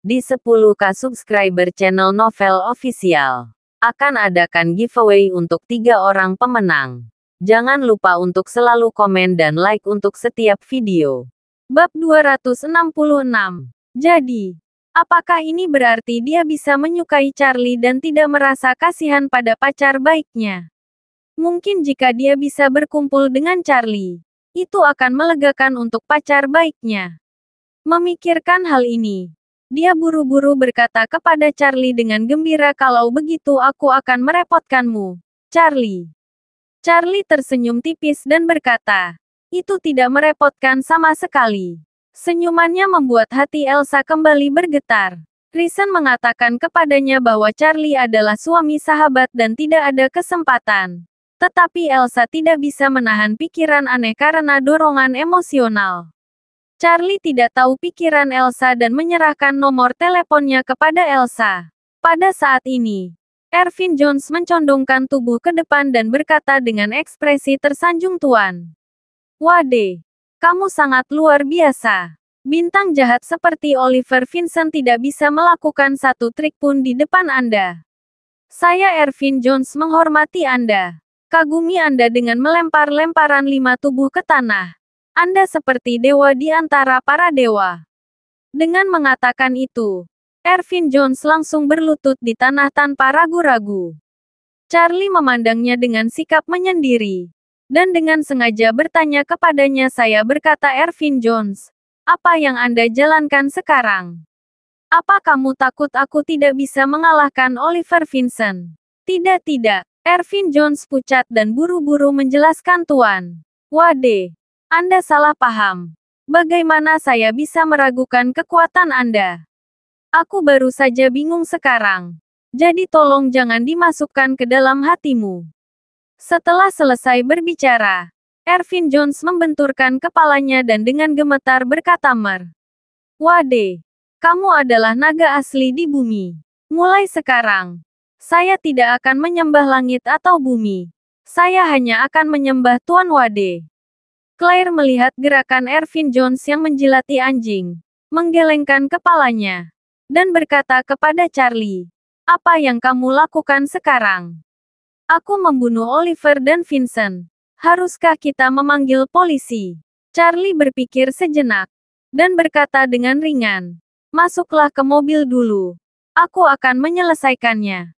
Di 10K subscriber channel Novel Official, akan adakan giveaway untuk 3 orang pemenang. Jangan lupa untuk selalu komen dan like untuk setiap video. Bab 266. Jadi, apakah ini berarti dia bisa menyukai Charlie dan tidak merasa kasihan pada pacar baiknya? Mungkin jika dia bisa berkumpul dengan Charlie, itu akan melegakan untuk pacar baiknya. Memikirkan hal ini, dia buru-buru berkata kepada Charlie dengan gembira, "Kalau begitu aku akan merepotkanmu, Charlie." Charlie tersenyum tipis dan berkata, "Itu tidak merepotkan sama sekali." Senyumannya membuat hati Elsa kembali bergetar. Risen mengatakan kepadanya bahwa Charlie adalah suami sahabat dan tidak ada kesempatan. Tetapi Elsa tidak bisa menahan pikiran aneh karena dorongan emosional. Charlie tidak tahu pikiran Elsa dan menyerahkan nomor teleponnya kepada Elsa. Pada saat ini, Ervin Jones mencondongkan tubuh ke depan dan berkata dengan ekspresi tersanjung, "Tuan Wade, kamu sangat luar biasa. Bintang jahat seperti Oliver Vincent tidak bisa melakukan satu trik pun di depan Anda. Saya Ervin Jones menghormati Anda. Kagumi Anda dengan melempar lemparan 5 tubuh ke tanah. Anda seperti dewa di antara para dewa." Dengan mengatakan itu, Ervin Jones langsung berlutut di tanah tanpa ragu-ragu. Charlie memandangnya dengan sikap menyendiri, dan dengan sengaja bertanya kepadanya, "Saya," berkata Ervin Jones, "apa yang Anda jalankan sekarang? Apa kamu takut aku tidak bisa mengalahkan Oliver Vincent?" "Tidak, tidak." Ervin Jones pucat dan buru-buru menjelaskan, "Tuan Wade, Anda salah paham. Bagaimana saya bisa meragukan kekuatan Anda? Aku baru saja bingung sekarang. Jadi tolong jangan dimasukkan ke dalam hatimu." Setelah selesai berbicara, Ervin Jones membenturkan kepalanya dan dengan gemetar berkata, "Wade, kamu adalah naga asli di bumi. Mulai sekarang, saya tidak akan menyembah langit atau bumi. Saya hanya akan menyembah Tuan Wade." Claire melihat gerakan Ervin Jones yang menjilati anjing, menggelengkan kepalanya, dan berkata kepada Charlie, "Apa yang kamu lakukan sekarang?" "Aku membunuh Oliver dan Vincent. Haruskah kita memanggil polisi?" Charlie berpikir sejenak, dan berkata dengan ringan, "Masuklah ke mobil dulu. Aku akan menyelesaikannya."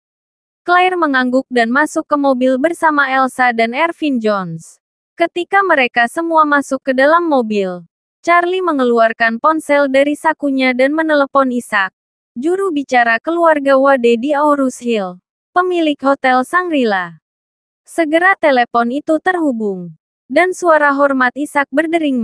Claire mengangguk dan masuk ke mobil bersama Elsa dan Ervin Jones. Ketika mereka semua masuk ke dalam mobil, Charlie mengeluarkan ponsel dari sakunya dan menelepon Isaac, juru bicara keluarga Wade di Aurus Hill, pemilik Hotel Shangri-La. Segera telepon itu terhubung, dan suara hormat Isaac berdering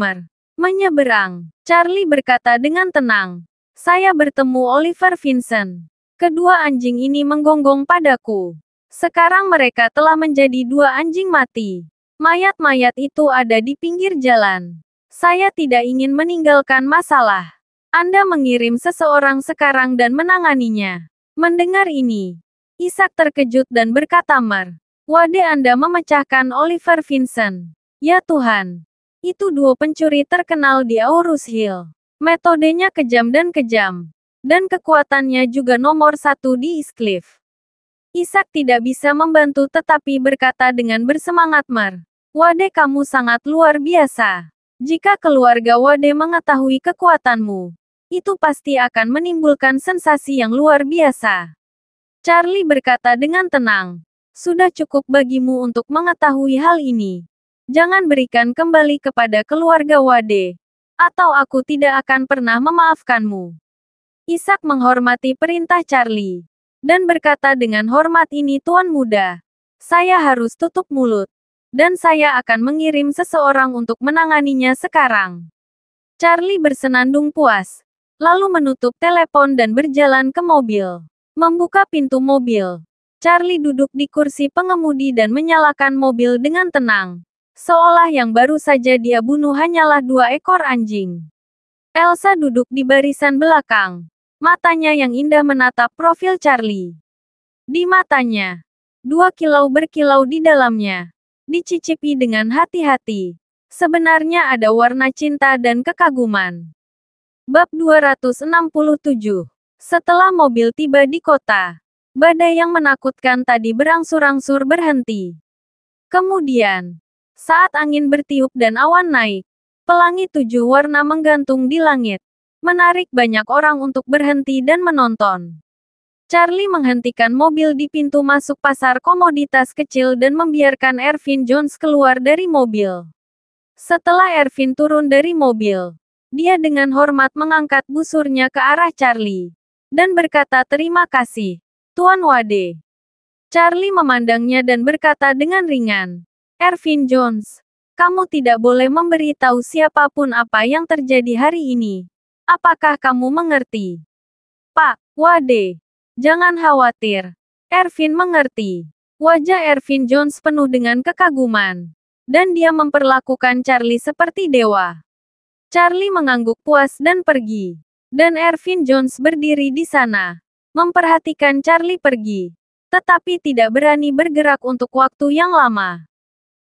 menyeberang. Charlie berkata dengan tenang, "Saya bertemu Oliver Vincent. Kedua anjing ini menggonggong padaku. Sekarang mereka telah menjadi 2 anjing mati. Mayat-mayat itu ada di pinggir jalan. Saya tidak ingin meninggalkan masalah. Anda mengirim seseorang sekarang dan menanganinya." Mendengar ini, Isaac terkejut dan berkata, "Wade, Anda memecahkan Oliver Vincent. Ya Tuhan. Itu 2 pencuri terkenal di Aurus Hill. Metodenya kejam dan kekuatannya juga nomor 1 di Eastcliff." Isaac tidak bisa membantu tetapi berkata dengan bersemangat, "Wade, kamu sangat luar biasa. Jika keluarga Wade mengetahui kekuatanmu, itu pasti akan menimbulkan sensasi yang luar biasa." Charlie berkata dengan tenang, "Sudah cukup bagimu untuk mengetahui hal ini. Jangan berikan kembali kepada keluarga Wade, atau aku tidak akan pernah memaafkanmu." Isaac menghormati perintah Charlie, dan berkata dengan hormat, "Ini Tuan Muda. Saya harus tutup mulut, dan saya akan mengirim seseorang untuk menanganinya sekarang." Charlie bersenandung puas, lalu menutup telepon dan berjalan ke mobil. Membuka pintu mobil, Charlie duduk di kursi pengemudi dan menyalakan mobil dengan tenang, seolah yang baru saja dia bunuh hanyalah 2 ekor anjing. Elsa duduk di barisan belakang. Matanya yang indah menatap profil Charlie. Di matanya, 2 kilau berkilau di dalamnya. Dicicipi dengan hati-hati. Sebenarnya ada warna cinta dan kekaguman. Bab 267. Setelah mobil tiba di kota, badai yang menakutkan tadi berangsur-angsur berhenti. Kemudian, saat angin bertiup dan awan naik, pelangi 7 warna menggantung di langit, menarik banyak orang untuk berhenti dan menonton. Charlie menghentikan mobil di pintu masuk pasar komoditas kecil dan membiarkan Ervin Jones keluar dari mobil. Setelah Ervin turun dari mobil, dia dengan hormat mengangkat busurnya ke arah Charlie dan berkata, "Terima kasih, Tuan Wade." Charlie memandangnya dan berkata dengan ringan, "Ervin Jones, kamu tidak boleh memberitahu siapapun apa yang terjadi hari ini. Apakah kamu mengerti?" "Pak Wade, jangan khawatir." Ervin mengerti. Wajah Ervin Jones penuh dengan kekaguman, dan dia memperlakukan Charlie seperti dewa. Charlie mengangguk puas dan pergi. Dan Ervin Jones berdiri di sana, memperhatikan Charlie pergi, tetapi tidak berani bergerak untuk waktu yang lama.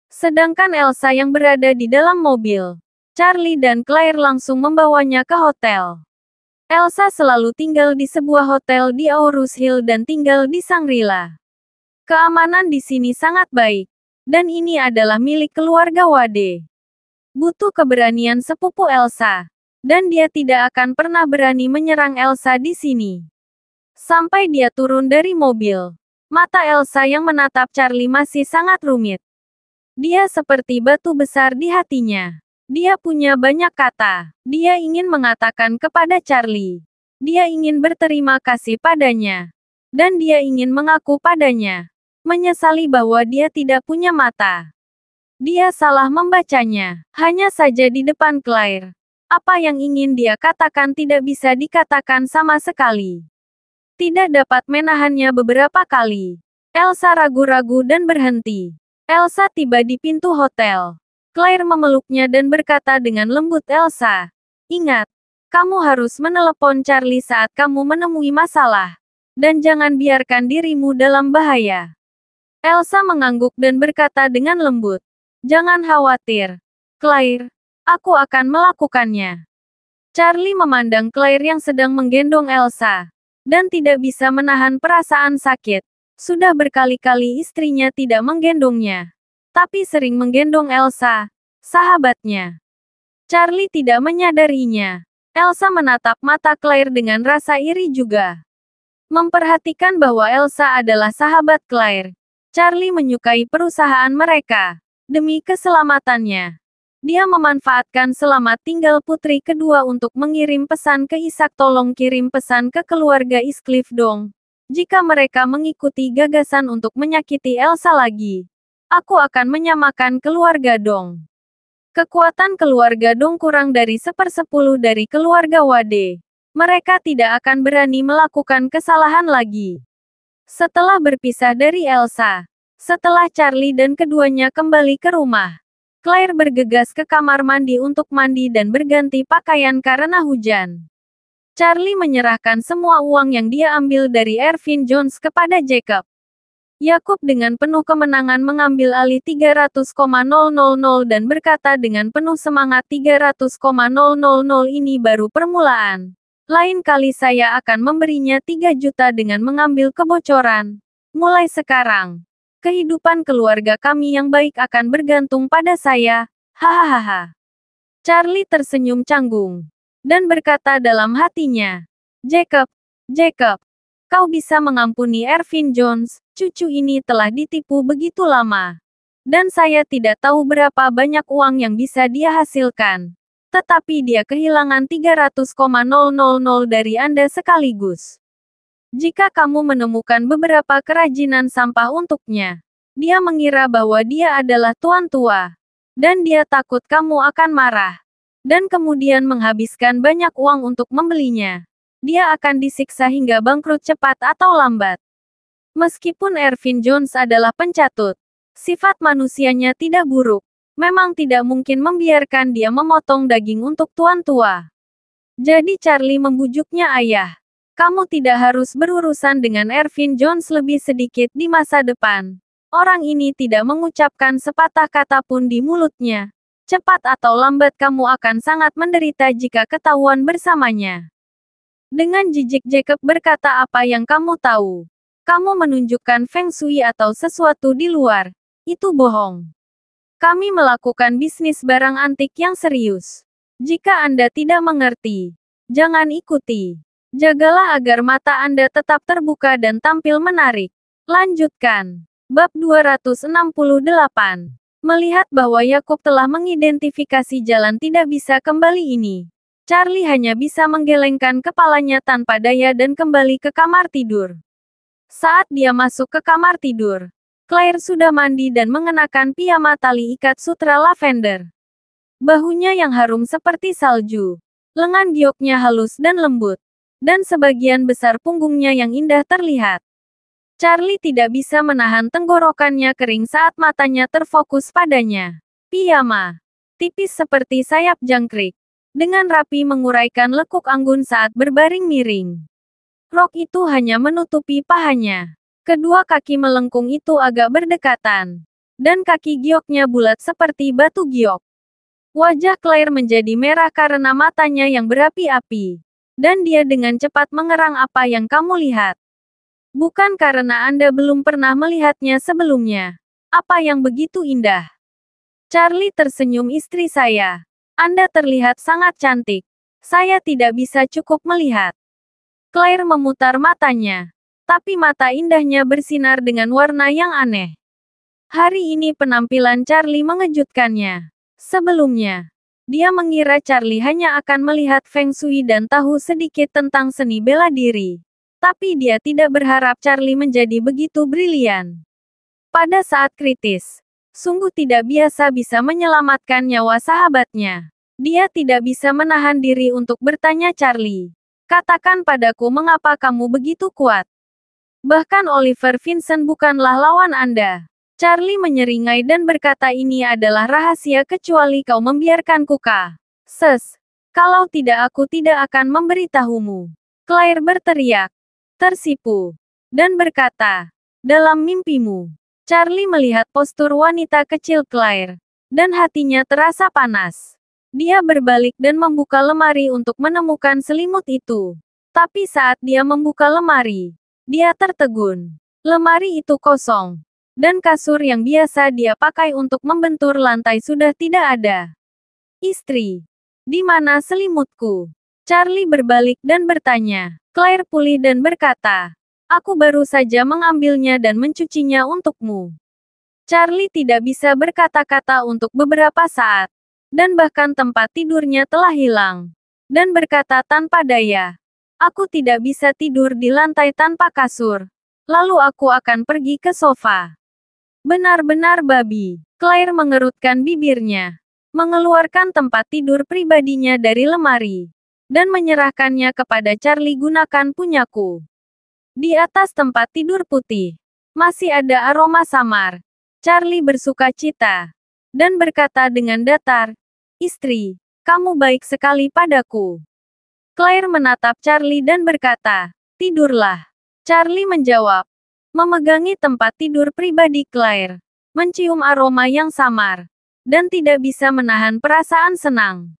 Sedangkan Elsa yang berada di dalam mobil, Charlie dan Claire langsung membawanya ke hotel. Elsa selalu tinggal di sebuah hotel di Aurus Hill dan tinggal di Shangri-La. Keamanan di sini sangat baik, dan ini adalah milik keluarga Wade. Butuh keberanian sepupu Elsa, dan dia tidak akan pernah berani menyerang Elsa di sini. Sampai dia turun dari mobil, mata Elsa yang menatap Charlie masih sangat rumit. Dia seperti batu besar di hatinya. Dia punya banyak kata. Dia ingin mengatakan kepada Charlie. Dia ingin berterima kasih padanya. Dan dia ingin mengaku padanya. Menyesali bahwa dia tidak punya mata. Dia salah membacanya. Hanya saja di depan Claire. Apa yang ingin dia katakan tidak bisa dikatakan sama sekali. Tidak dapat menahannya beberapa kali. Elsa ragu-ragu dan berhenti. Elsa tiba di pintu hotel. Claire memeluknya dan berkata dengan lembut, "Elsa, ingat, kamu harus menelepon Charlie saat kamu menemui masalah. Dan jangan biarkan dirimu dalam bahaya." Elsa mengangguk dan berkata dengan lembut, "Jangan khawatir, Claire. Aku akan melakukannya." Charlie memandang Claire yang sedang menggendong Elsa, dan tidak bisa menahan perasaan sakit. Sudah berkali-kali istrinya tidak menggendongnya, tapi sering menggendong Elsa, sahabatnya. Charlie tidak menyadarinya. Elsa menatap mata Claire dengan rasa iri juga. Memperhatikan bahwa Elsa adalah sahabat Claire, Charlie menyukai perusahaan mereka. Demi keselamatannya, dia memanfaatkan selamat tinggal putri kedua untuk mengirim pesan ke Isaac, "Tolong kirim pesan ke keluarga Iscliffe dong. Jika mereka mengikuti gagasan untuk menyakiti Elsa lagi, aku akan menyamakan keluarga Dong." Kekuatan keluarga Dong kurang dari 1/10 dari keluarga Wade. Mereka tidak akan berani melakukan kesalahan lagi. Setelah berpisah dari Elsa, setelah Charlie dan keduanya kembali ke rumah, Claire bergegas ke kamar mandi untuk mandi dan berganti pakaian karena hujan. Charlie menyerahkan semua uang yang dia ambil dari Ervin Jones kepada Jacob. Yakub dengan penuh kemenangan mengambil alih 300,000 dan berkata dengan penuh semangat, "300,000 ini baru permulaan. Lain kali saya akan memberinya 3 juta dengan mengambil kebocoran. Mulai sekarang, kehidupan keluarga kami yang baik akan bergantung pada saya." Hahaha. Charlie tersenyum canggung dan berkata dalam hatinya, Jacob, kau bisa mengampuni Ervin Jones, cucu ini telah ditipu begitu lama. Dan saya tidak tahu berapa banyak uang yang bisa dia hasilkan. Tetapi dia kehilangan 300,000 dari Anda sekaligus. Jika kamu menemukan beberapa kerajinan sampah untuknya, dia mengira bahwa dia adalah tuan tua. Dan dia takut kamu akan marah. Dan kemudian menghabiskan banyak uang untuk membelinya. Dia akan disiksa hingga bangkrut cepat atau lambat. Meskipun Ervin Jones adalah pencatut, sifat manusianya tidak buruk. Memang tidak mungkin membiarkan dia memotong daging untuk tuan tua. Jadi Charlie membujuknya, "Ayah, kamu tidak harus berurusan dengan Ervin Jones lebih sedikit di masa depan." Orang ini tidak mengucapkan sepatah kata pun di mulutnya. Cepat atau lambat kamu akan sangat menderita jika ketahuan bersamanya. Dengan jijik Jacob berkata, apa yang kamu tahu? Kamu menunjukkan Feng Shui atau sesuatu di luar. Itu bohong. Kami melakukan bisnis barang antik yang serius. Jika Anda tidak mengerti, jangan ikuti. Jagalah agar mata Anda tetap terbuka dan tampil menarik. Lanjutkan. Bab 268. Melihat bahwa Yakub telah mengidentifikasi jalan tidak bisa kembali ini, Charlie hanya bisa menggelengkan kepalanya tanpa daya dan kembali ke kamar tidur. Saat dia masuk ke kamar tidur, Claire sudah mandi dan mengenakan piyama tali ikat sutra lavender. Bahunya yang harum seperti salju, lengan gioknya halus dan lembut, dan sebagian besar punggungnya yang indah terlihat. Charlie tidak bisa menahan tenggorokannya kering saat matanya terfokus padanya. Piyama, tipis seperti sayap jangkrik, dengan rapi menguraikan lekuk anggun saat berbaring miring. Rok itu hanya menutupi pahanya. Kedua kaki melengkung itu agak berdekatan, dan kaki gioknya bulat seperti batu giok. Wajah Claire menjadi merah karena matanya yang berapi-api, dan dia dengan cepat mengerang, apa yang kamu lihat? Bukan karena Anda belum pernah melihatnya sebelumnya. Apa yang begitu indah? Charlie tersenyum, istri saya. Anda terlihat sangat cantik. Saya tidak bisa cukup melihat. Claire memutar matanya. Tapi mata indahnya bersinar dengan warna yang aneh. Hari ini penampilan Charlie mengejutkannya. Sebelumnya, dia mengira Charlie hanya akan melihat Feng Shui dan tahu sedikit tentang seni bela diri. Tapi dia tidak berharap Charlie menjadi begitu brilian. Pada saat kritis, sungguh tidak biasa bisa menyelamatkan nyawa sahabatnya. Dia tidak bisa menahan diri untuk bertanya, Charlie, katakan padaku mengapa kamu begitu kuat. Bahkan Oliver Vincent bukanlah lawan Anda. Charlie menyeringai dan berkata, ini adalah rahasia kecuali kau membiarkanku kah? Kalau tidak aku tidak akan memberitahumu. Claire berteriak, tersipu, dan berkata, dalam mimpimu. Charlie melihat postur wanita kecil Claire, dan hatinya terasa panas. Dia berbalik dan membuka lemari untuk menemukan selimut itu. Tapi saat dia membuka lemari, dia tertegun. Lemari itu kosong, dan kasur yang biasa dia pakai untuk membentur lantai sudah tidak ada. Istri, di mana selimutku? Charlie berbalik dan bertanya. Claire pulih dan berkata, aku baru saja mengambilnya dan mencucinya untukmu. Charlie tidak bisa berkata-kata untuk beberapa saat, dan bahkan tempat tidurnya telah hilang. Dan berkata tanpa daya, aku tidak bisa tidur di lantai tanpa kasur. Lalu aku akan pergi ke sofa. Benar-benar babi. Claire mengerutkan bibirnya, mengeluarkan tempat tidur pribadinya dari lemari, dan menyerahkannya kepada Charlie, gunakan punyaku. Di atas tempat tidur putih, masih ada aroma samar. Charlie bersuka cita, dan berkata dengan datar, istri, kamu baik sekali padaku. Claire menatap Charlie dan berkata, tidurlah. Charlie menjawab, memegangi tempat tidur pribadi Claire, mencium aroma yang samar, dan tidak bisa menahan perasaan senang.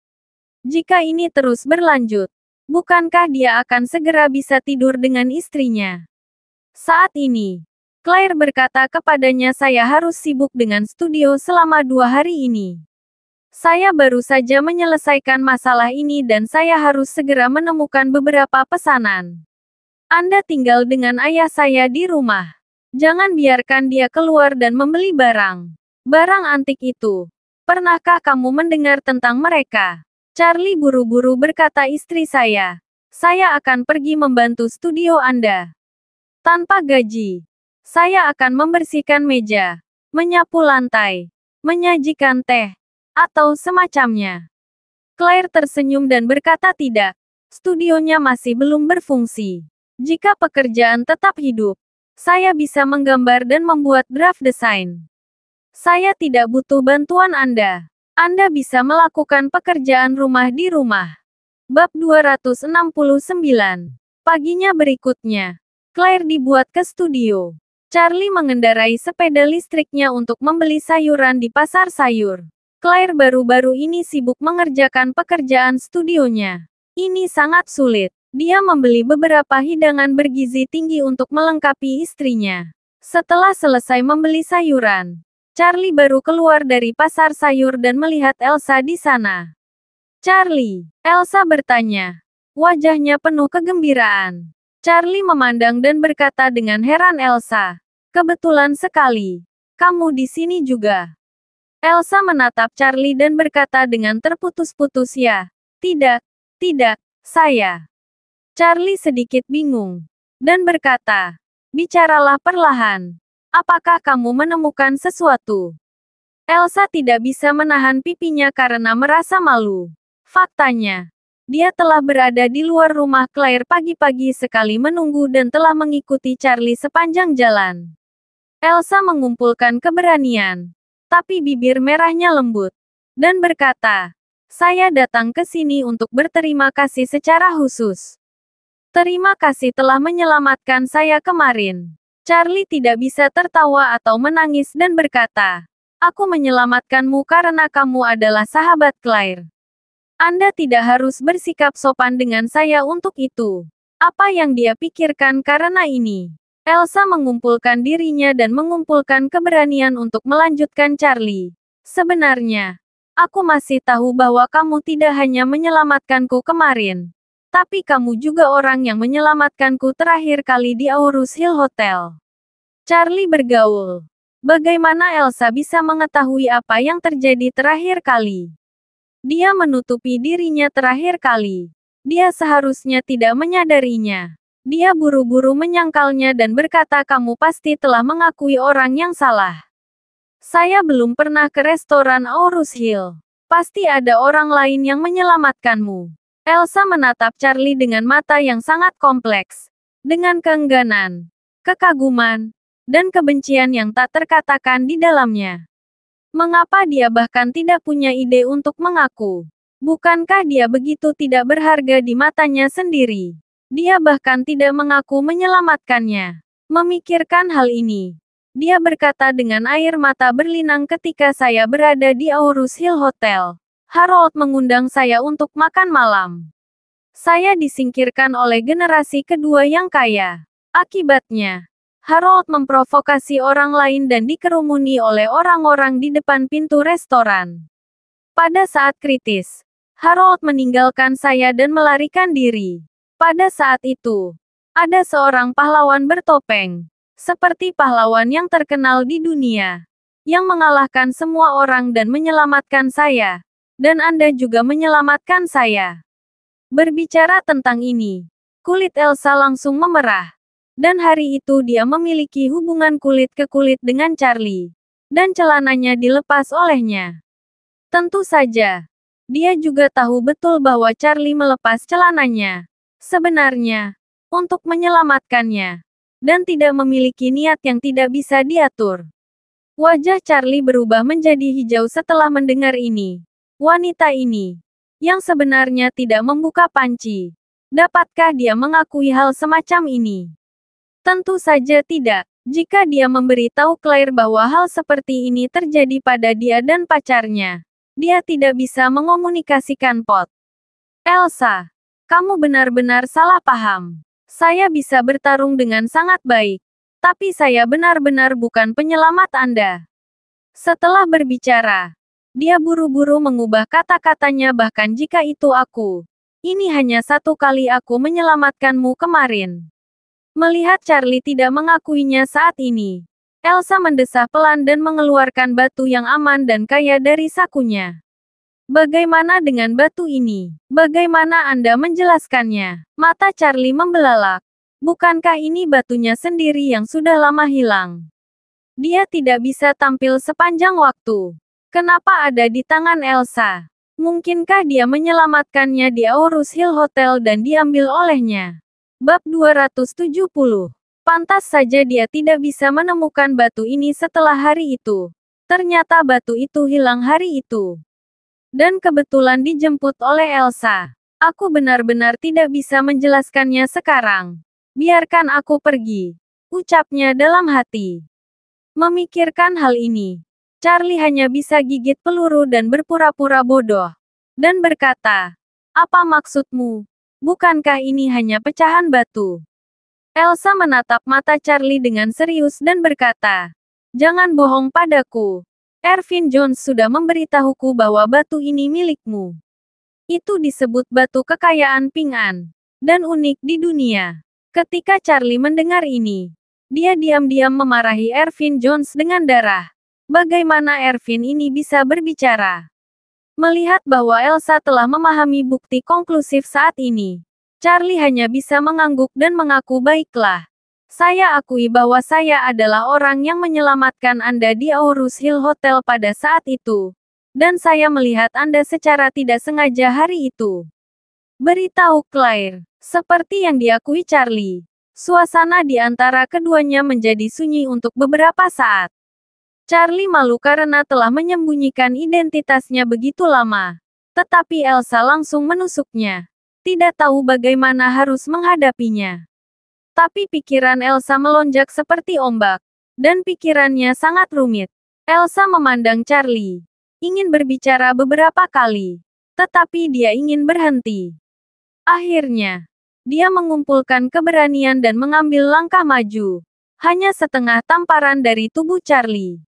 Jika ini terus berlanjut, bukankah dia akan segera bisa tidur dengan istrinya? Saat ini, Claire berkata kepadanya, saya harus sibuk dengan studio selama 2 hari ini. Saya baru saja menyelesaikan masalah ini dan saya harus segera menemukan beberapa pesanan. Anda tinggal dengan ayah saya di rumah. Jangan biarkan dia keluar dan membeli barang. Barang antik itu. Pernahkah kamu mendengar tentang mereka? Charlie buru-buru berkata, istri saya akan pergi membantu studio Anda. Tanpa gaji. Saya akan membersihkan meja, menyapu lantai, menyajikan teh, atau semacamnya. Claire tersenyum dan berkata, tidak. Studionya masih belum berfungsi. Jika pekerjaan tetap hidup, saya bisa menggambar dan membuat draft desain. Saya tidak butuh bantuan Anda. Anda bisa melakukan pekerjaan rumah di rumah. Bab 269. Paginya berikutnya, Claire dibuat ke studio. Charlie mengendarai sepeda listriknya untuk membeli sayuran di pasar sayur. Claire baru-baru ini sibuk mengerjakan pekerjaan studionya. Ini sangat sulit. Dia membeli beberapa hidangan bergizi tinggi untuk melengkapi istrinya. Setelah selesai membeli sayuran, Charlie baru keluar dari pasar sayur dan melihat Elsa di sana. "Charlie," Elsa bertanya. Wajahnya penuh kegembiraan. Charlie memandang dan berkata dengan heran, "Elsa, kebetulan sekali. Kamu di sini juga." Elsa menatap Charlie dan berkata dengan terputus-putus, "Ya, tidak, tidak, saya." Charlie sedikit bingung dan berkata, "Bicaralah perlahan. Apakah kamu menemukan sesuatu?" Elsa tidak bisa menahan pipinya karena merasa malu. Faktanya, dia telah berada di luar rumah Claire pagi-pagi sekali menunggu dan telah mengikuti Charlie sepanjang jalan. Elsa mengumpulkan keberanian, tapi bibir merahnya lembut, dan berkata, "Saya datang ke sini untuk berterima kasih secara khusus. Terima kasih telah menyelamatkan saya kemarin." Charlie tidak bisa tertawa atau menangis dan berkata, "Aku menyelamatkanmu karena kamu adalah sahabat Claire. Anda tidak harus bersikap sopan dengan saya untuk itu." Apa yang dia pikirkan karena ini? Elsa mengumpulkan dirinya dan mengumpulkan keberanian untuk melanjutkan Charlie. "Sebenarnya, aku masih tahu bahwa kamu tidak hanya menyelamatkanku kemarin, tapi kamu juga orang yang menyelamatkanku terakhir kali di Aurus Hill Hotel." Charlie bergaul. Bagaimana Elsa bisa mengetahui apa yang terjadi terakhir kali? Dia menutupi dirinya terakhir kali. Dia seharusnya tidak menyadarinya. Dia buru-buru menyangkalnya dan berkata, "Kamu pasti telah mengakui orang yang salah. Saya belum pernah ke restoran Aurus Hill. Pasti ada orang lain yang menyelamatkanmu." Elsa menatap Charlie dengan mata yang sangat kompleks, dengan keengganan, kekaguman, dan kebencian yang tak terkatakan di dalamnya. Mengapa dia bahkan tidak punya ide untuk mengaku? Bukankah dia begitu tidak berharga di matanya sendiri? Dia bahkan tidak mengaku menyelamatkannya. Memikirkan hal ini, dia berkata dengan air mata berlinang, "Ketika saya berada di Aurus Hill Hotel, Harold mengundang saya untuk makan malam. Saya disingkirkan oleh generasi kedua yang kaya. Akibatnya, Harold memprovokasi orang lain dan dikerumuni oleh orang-orang di depan pintu restoran. Pada saat kritis, Harold meninggalkan saya dan melarikan diri. Pada saat itu, ada seorang pahlawan bertopeng, seperti pahlawan yang terkenal di dunia, yang mengalahkan semua orang dan menyelamatkan saya. Dan Anda juga menyelamatkan saya." Berbicara tentang ini, kulit Elsa langsung memerah. Dan hari itu dia memiliki hubungan kulit ke kulit dengan Charlie. Dan celananya dilepas olehnya. Tentu saja, dia juga tahu betul bahwa Charlie melepas celananya. Sebenarnya, untuk menyelamatkannya. Dan tidak memiliki niat yang tidak bisa diatur. Wajah Charlie berubah menjadi hijau setelah mendengar ini. Wanita ini, yang sebenarnya tidak membuka panci, dapatkah dia mengakui hal semacam ini? Tentu saja tidak. Jika dia memberitahu Claire bahwa hal seperti ini terjadi pada dia dan pacarnya, dia tidak bisa mengomunikasikan Pot. "Elsa, kamu benar-benar salah paham. Saya bisa bertarung dengan sangat baik, tapi saya benar-benar bukan penyelamat Anda." Setelah berbicara, dia buru-buru mengubah kata-katanya, "Bahkan jika itu aku. Ini hanya satu kali aku menyelamatkanmu kemarin." Melihat Charlie tidak mengakuinya saat ini, Elsa mendesah pelan dan mengeluarkan batu yang aman dan kaya dari sakunya. "Bagaimana dengan batu ini? Bagaimana Anda menjelaskannya?" Mata Charlie membelalak. Bukankah ini batunya sendiri yang sudah lama hilang? Dia tidak bisa tampil sepanjang waktu. Kenapa ada di tangan Elsa? Mungkinkah dia menyelamatkannya di Aurus Hill Hotel dan diambil olehnya? Bab 270. Pantas saja dia tidak bisa menemukan batu ini setelah hari itu. Ternyata batu itu hilang hari itu. Dan kebetulan dijemput oleh Elsa. Aku benar-benar tidak bisa menjelaskannya sekarang. Biarkan aku pergi, ucapnya dalam hati. Memikirkan hal ini, Charlie hanya bisa gigit peluru dan berpura-pura bodoh. Dan berkata, "Apa maksudmu? Bukankah ini hanya pecahan batu? Elsa menatap mata Charlie dengan serius dan berkata, "Jangan bohong padaku. Ervin Jones sudah memberitahuku bahwa batu ini milikmu. Itu disebut batu kekayaan Ping An. Dan unik di dunia." Ketika Charlie mendengar ini, dia diam-diam memarahi Ervin Jones dengan darah. Bagaimana Ervin ini bisa berbicara? Melihat bahwa Elsa telah memahami bukti konklusif saat ini, Charlie hanya bisa mengangguk dan mengaku, "Baiklah. Saya akui bahwa saya adalah orang yang menyelamatkan Anda di Aurus Hill Hotel pada saat itu. Dan saya melihat Anda secara tidak sengaja hari itu." Beritahu Claire. Seperti yang diakui Charlie, suasana di antara keduanya menjadi sunyi untuk beberapa saat. Charlie malu karena telah menyembunyikan identitasnya begitu lama. Tetapi Elsa langsung menusuknya. Tidak tahu bagaimana harus menghadapinya. Tapi pikiran Elsa melonjak seperti ombak. Dan pikirannya sangat rumit. Elsa memandang Charlie. Ingin berbicara beberapa kali. Tetapi dia ingin berhenti. Akhirnya, dia mengumpulkan keberanian dan mengambil langkah maju. Hanya setengah tamparan dari tubuh Charlie.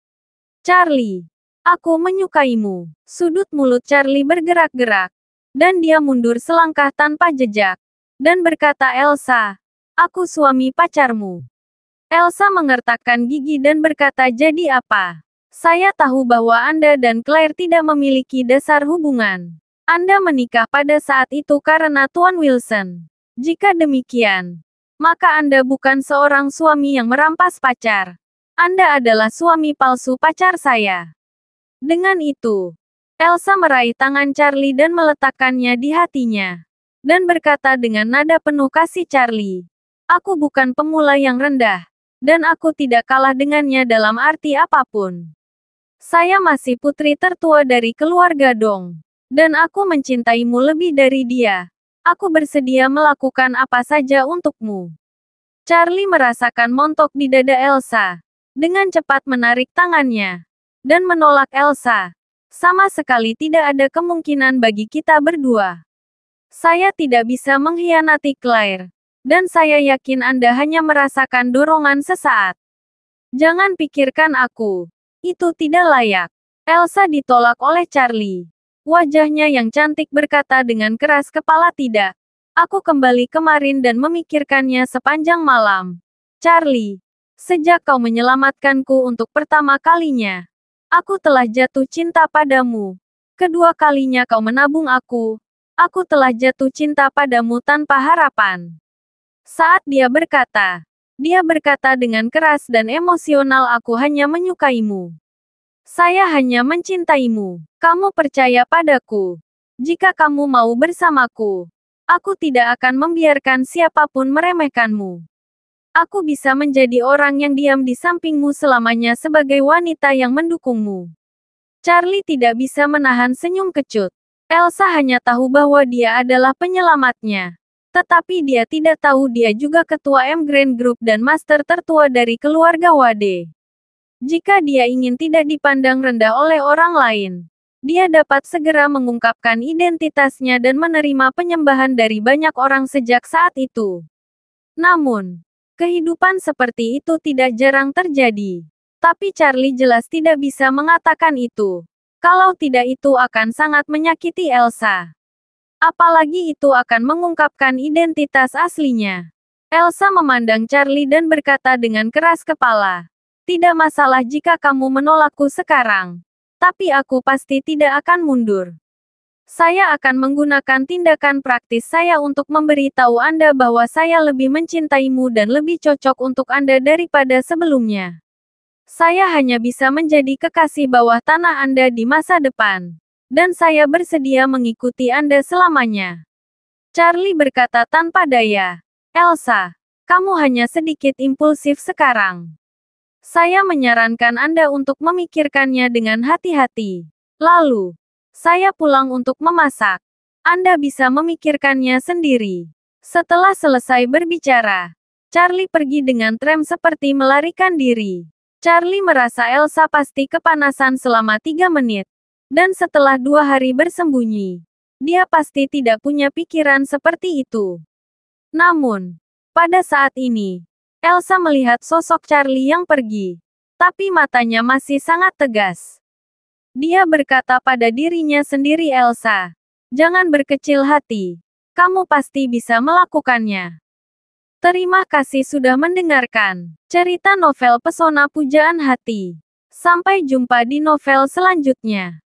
"Charlie, aku menyukaimu." Sudut mulut Charlie bergerak-gerak. Dan dia mundur selangkah tanpa jejak. Dan berkata, "Elsa, aku suami pacarmu." Elsa mengertakkan gigi dan berkata, "Jadi apa? Saya tahu bahwa Anda dan Claire tidak memiliki dasar hubungan. Anda menikah pada saat itu karena Tuan Wilson. Jika demikian, maka Anda bukan seorang suami yang merampas pacar. Anda adalah suami palsu pacar saya." Dengan itu, Elsa meraih tangan Charlie dan meletakkannya di hatinya. Dan berkata dengan nada penuh kasih, "Charlie, aku bukan pemula yang rendah. Dan aku tidak kalah dengannya dalam arti apapun. Saya masih putri tertua dari keluarga Dong. Dan aku mencintaimu lebih dari dia. Aku bersedia melakukan apa saja untukmu." Charlie merasakan montok di dada Elsa. Dengan cepat menarik tangannya. Dan menolak Elsa. "Sama sekali tidak ada kemungkinan bagi kita berdua. Saya tidak bisa mengkhianati Claire. Dan saya yakin Anda hanya merasakan dorongan sesaat. Jangan pikirkan aku. Itu tidak layak." Elsa ditolak oleh Charlie. Wajahnya yang cantik berkata dengan keras kepala, "Tidak. Aku kembali kemarin dan memikirkannya sepanjang malam. Charlie, sejak kau menyelamatkanku untuk pertama kalinya, aku telah jatuh cinta padamu. Kedua kalinya kau menabung aku telah jatuh cinta padamu tanpa harapan." Saat dia berkata dengan keras dan emosional, "Aku hanya menyukaimu. Saya hanya mencintaimu. Kamu percaya padaku. Jika kamu mau bersamaku, aku tidak akan membiarkan siapapun meremehkanmu. Aku bisa menjadi orang yang diam di sampingmu selamanya sebagai wanita yang mendukungmu." Charlie tidak bisa menahan senyum kecut. Elsa hanya tahu bahwa dia adalah penyelamatnya. Tetapi dia tidak tahu dia juga ketua M Grand Group dan master tertua dari keluarga Wade. Jika dia ingin tidak dipandang rendah oleh orang lain, dia dapat segera mengungkapkan identitasnya dan menerima penyembahan dari banyak orang sejak saat itu. Namun, kehidupan seperti itu tidak jarang terjadi. Tapi Charlie jelas tidak bisa mengatakan itu. Kalau tidak, itu akan sangat menyakiti Elsa. Apalagi itu akan mengungkapkan identitas aslinya. Elsa memandang Charlie dan berkata dengan keras kepala, "Tidak masalah jika kamu menolakku sekarang. Tapi aku pasti tidak akan mundur. Saya akan menggunakan tindakan praktis saya untuk memberitahu Anda bahwa saya lebih mencintaimu dan lebih cocok untuk Anda daripada sebelumnya. Saya hanya bisa menjadi kekasih bawah tanah Anda di masa depan. Dan saya bersedia mengikuti Anda selamanya." Charlie berkata tanpa daya, "Elsa, kamu hanya sedikit impulsif sekarang. Saya menyarankan Anda untuk memikirkannya dengan hati-hati. Lalu, saya pulang untuk memasak. Anda bisa memikirkannya sendiri." Setelah selesai berbicara, Charlie pergi dengan tram seperti melarikan diri. Charlie merasa Elsa pasti kepanasan selama 3 menit. Dan setelah 2 hari bersembunyi, Dia pasti tidak punya pikiran seperti itu. Namun, pada saat ini, Elsa melihat sosok Charlie yang pergi. Tapi matanya masih sangat tegas. Dia berkata pada dirinya sendiri, Elsa, jangan berkecil hati. Kamu pasti bisa melakukannya. Terima kasih sudah mendengarkan cerita novel Pesona Pujaan Hati. Sampai jumpa di novel selanjutnya.